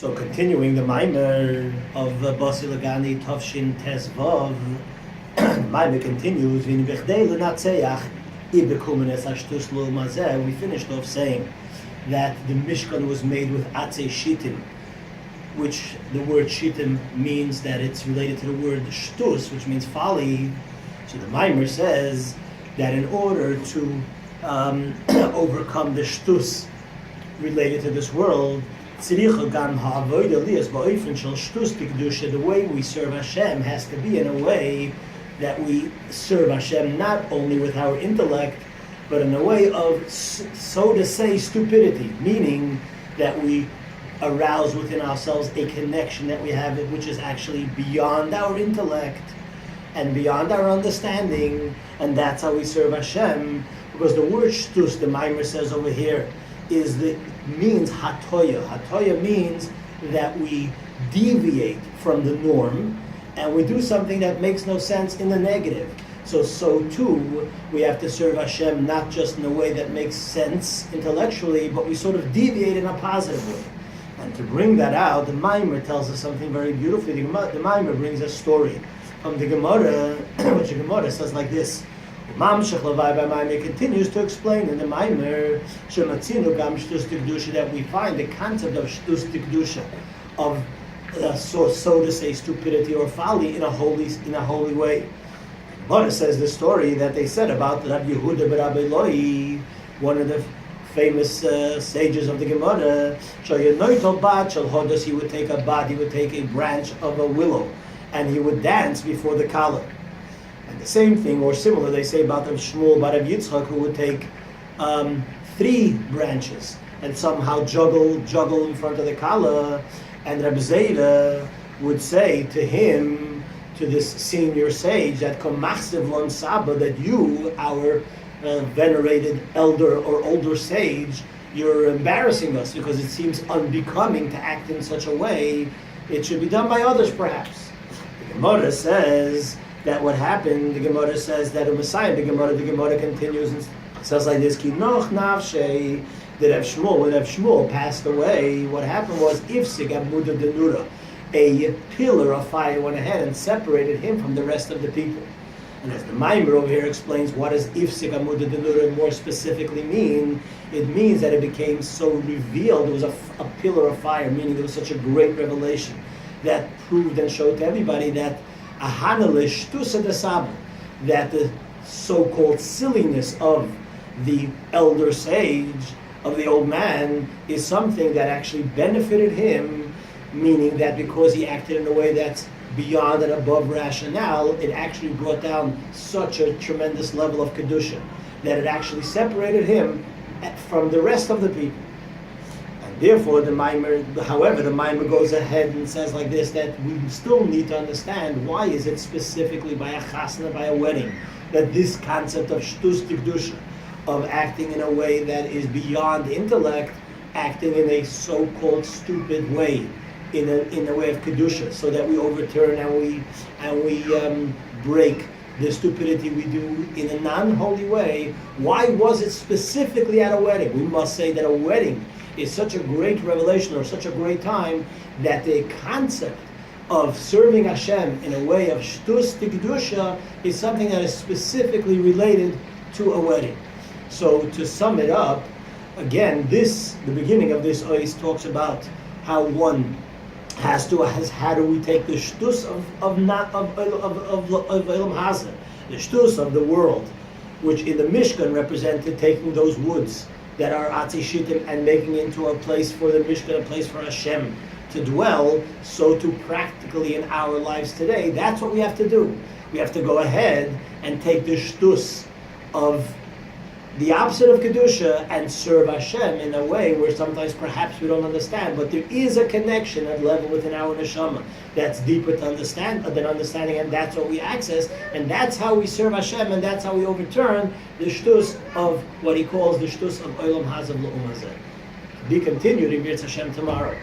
So continuing the Maimer of Bossi Legani Tavshin Tes Vav, Maimer continues, we finished off saying that the Mishkan was made with Atzei Shittim, which the word Shittim means that it's related to the word Shtus, which means folly. So the Maimer says that in order to overcome the Shtus related to this world, the way we serve Hashem has to be in a way that we serve Hashem not only with our intellect, but in a way of, so to say, stupidity, meaning that we arouse within ourselves a connection that we have, which is actually beyond our intellect and beyond our understanding, and that's how we serve Hashem. Because the word shtus, the Maimer says over here, means hatoya. Hatoya means that we deviate from the norm and we do something that makes no sense in the negative. So too, we have to serve Hashem not just in a way that makes sense intellectually, but we sort of deviate in a positive way. And to bring that out, the Maimer tells us something very beautiful. The Maimer brings a story from the Gemara, which the Gemara says like this. It continues to explain in the Maimer that we find the concept of shtus tikdusha, of so to say stupidity or folly in a holy way. Gemara says the story that they said about Rabbi Yehuda bar Eloi, one of the famous sages of the Gemara. He would take a bat, he would take a branch of a willow, and he would dance before the Kala. And the same thing, or similar, they say about Rav Shmuel bar Rav Yitzchak, who would take 3 branches and somehow juggle in front of the Kala. And Reb Zera would say to him, to this senior sage, that that you, our venerated elder or older sage, you're embarrassing us because it seems unbecoming to act in such a way. It should be done by others, perhaps. The Gemara says that what happened, the Gemara says that a Messiah, the Gemara continues and says like this, Ki noch nafshei, that when Rav Shmuel passed away, what happened was, Ifsik Amuda Denura, a pillar of fire went ahead and separated him from the rest of the people. And as the Maimer over here explains, what does Ifsik Amuda Denura more specifically mean? It means that it became so revealed, it was a pillar of fire, meaning it was such a great revelation that proved and showed to everybody that that the so-called silliness of the elder sage, of the old man, is something that actually benefited him, meaning that because he acted in a way that's beyond and above rationale, it actually brought down such a tremendous level of kedusha that it actually separated him from the rest of the people. Therefore, the Maimer goes ahead and says like this, that we still need to understand why is it specifically by a chasna, by a wedding, that this concept of shtus tikdusha, of acting in a way that is beyond intellect, acting in a so-called stupid way, in a way of kedusha, so that we overturn and we break the stupidity we do in a non-holy way. Why was it specifically at a wedding? We must say that a wedding is such a great revelation or such a great time that the concept of serving Hashem in a way of shtus tikdusha is something that is specifically related to a wedding. So to sum it up, again, the beginning of this ois talks about how one how do we take the shtus of Elam Hazeh, the shtus of the world, which in the Mishkan represented taking those woods that are Atzei Shittim and making it into a place for the Mishkan, a place for Hashem to dwell, so to practically in our lives today, that's what we have to do. We have to go ahead and take the shtus of the opposite of Kedusha and serve Hashem in a way where sometimes perhaps we don't understand, but there is a connection at level within our neshama that's deeper to understand than understanding, and that's what we access, and that's how we serve Hashem, and that's how we overturn the shtus of what he calls the shtus of Olam Hazeh L'Um Hazeh. To be continued in Yirtzeh Hashem tomorrow.